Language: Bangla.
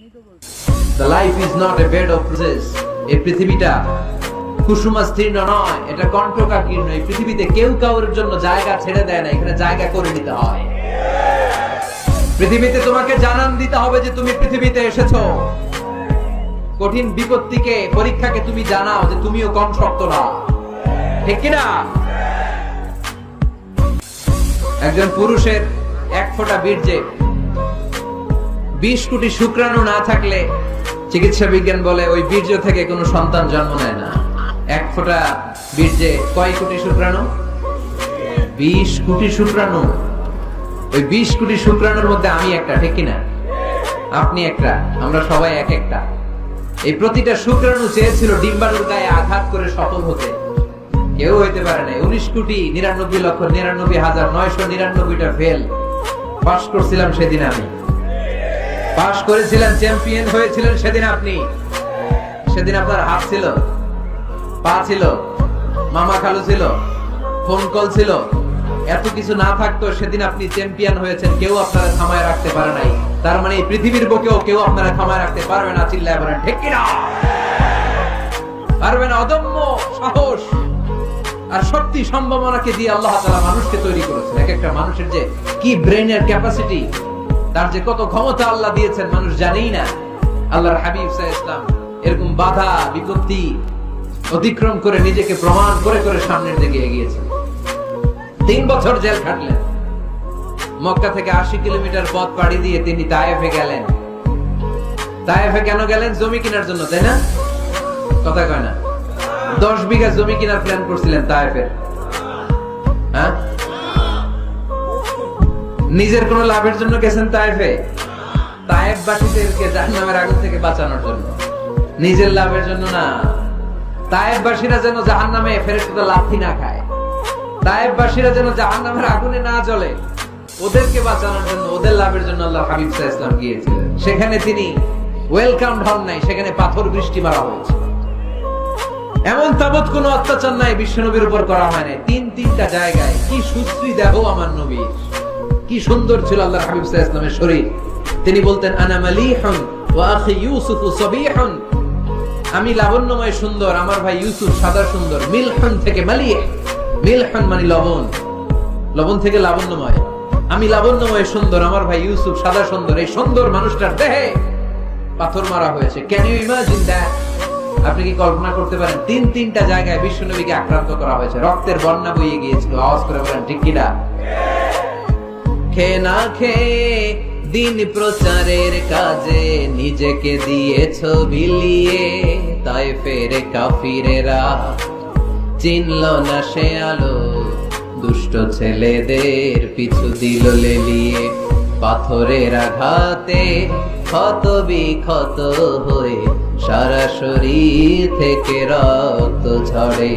The life is not a bed of roses. এই পৃথিবীটা কুসুমাস্তীর্ণ নয়, এটা কণ্টকাকীর্ণ। এই পৃথিবীতে কেউ কারোর জন্য জায়গা ছেড়ে দেয় না, এখানে জায়গা করে নিতে হয়। পৃথিবীতে তোমাকে জানান দিতে হবে যে তুমি পৃথিবীতে এসেছো। কঠিন বিপত্তিকে, পরীক্ষাকে তুমি জানাও যে তুমিও কম শক্ত না, ঠিক কিনা? একজন পুরুষের এক ফোঁটা বীর্যে 20 কোটি শুক্রাণু না থাকলে চিকিৎসা বিজ্ঞান বলে ওই বীর্য থেকে কোনো সন্তান জন্ম নেয় না। এক ফোঁটা বীর্যে কয় কোটি শুক্রাণু? 20 কোটি শুক্রাণু। ওই 20 কোটি শুক্রাণুর মধ্যে আমি একটা, ঠিক কিনা? আপনি একটা, আমরা সবাই এক একটা। এই প্রতিটা শুক্রাণু চেয়েছিল ডিম্বাণুর গায়ে আঘাত করে সফল হতে, কেউ হইতে পারে না। 19,99,99,999টা ফেল। পাস করছিলাম সেদিন আমি, পাস করেছিলেন, চ্যাম্পিয়ন হয়েছিলেন সেদিন আপনি। সেদিন আপনার হাত ছিল, পা ছিল, মামা খালু ছিল, ফোন কল ছিল। এত কিছু না থাকতো সেদিন আপনি চ্যাম্পিয়ন হয়েছেন, কেউ আপনারা থামায় রাখতে পারে নাই। তার মানে এই পৃথিবীর বুকেও কেউ আপনারা থামায় রাখতে পারবে না। চিল্লায় বলেন ঠিক কিনা? পারবে না। অদম্য সাহস আর শক্তি সম্ভাবনাকে দিয়ে আল্লাহ তাআলা মানুষকে তৈরি করেছেন। এক একটা মানুষের যে কি ব্রেনের ক্যাপাসিটি, তার যে কত ক্ষমতা আল্লাহ দিয়েছেন মানুষ জানেই না। আল্লাহর হাবিব সাল্লাল্লাহু আলাইহি ওয়াসাল্লাম এরকম বাধা বিপত্তি অতিক্রম করে নিজেকে প্রমাণ করে করে সামনের দিকে এগিয়েছেন। 3 বছর জেল খাটলেন। মক্কা থেকে 80 কিলোমিটার পথ পাড়ি দিয়ে তিনি তায়েফে গেলেন। তায়েফে কেন গেলেন? জমি কেনার জন্য, তাই না? কথা কয় না? 10 বিঘা জমি কেনার প্ল্যান করছিলেন তায়েফের। হ্যাঁ, নিজের কোন লাভের জন্য গেছেন তায়েফে? তায়েফবাসীদেরকে জাহান্নামের আগুন থেকে বাঁচানোর জন্য, নিজের লাভের জন্য না। তায়েফবাসীরা যেন জাহান্নামে ফেরেশতাদের লাথি না খায়, তায়েফবাসীরা যেন জাহান্নামের আগুনে না জ্বলে, ওদেরকে বাঁচানোর জন্য, ওদের লাভের জন্য আল্লাহ হাবিব সাল্লাল্লাহু আলাইহি ওয়াসাল্লাম গিয়েছিলেন। সেখানে তিনি ওয়েলকাম হন নাই, সেখানে পাথর বৃষ্টি মারা হয়েছে। এমন তাবৎ কোন অত্যাচার নাই বিশ্বনবীর উপর করা হয় নাই। 3টা জায়গায় কি সুশ্রী দেহ আমার নবীর, কি সুন্দর ছিল আল্লাহর হাবিব সাল্লাল্লাহু আলাইহি ওয়াসাল্লামের শরীর। তিনি বলতেন আনা মালিহুন ওয়া আখি ইউসুফু সাবিহুন, আমি লাবণ্যময় সুন্দর, আমার ভাই ইউসুফ সাদা সুন্দর। মিলহুন থেকে মালিহ, মিলহুন মানে লবণ, লবণ থেকে লাবণ্যময়। আমি লাবণ্যময় সুন্দর, আমার ভাই ইউসুফ সাদা সুন্দর। এই সুন্দর মানুষটার দেহে পাথর মারা হয়েছে। Can you imagine that? আপনি কি কল্পনা করতে পারেন? 3টা জায়গায় বিশ্বনবীকে আক্রান্ত করা হয়েছে, রক্তের বন্যা বইয়ে গিয়েছিল। আওয়াজ করে বলেন ঠিক কিনা? খেয়ে না খেয়ে দিন প্রচারের কাজে নিজেকে দিয়েছো বিলিয়ে। তায়েফের কাফিরেরা চিনল না সে আলো, দুষ্ট ছেলেদের পিছু দিল লেলিয়ে। পাথরের আঘাতে ক্ষত বিক্ষত হয়ে সারা শরীর থেকে রক্ত ঝরে।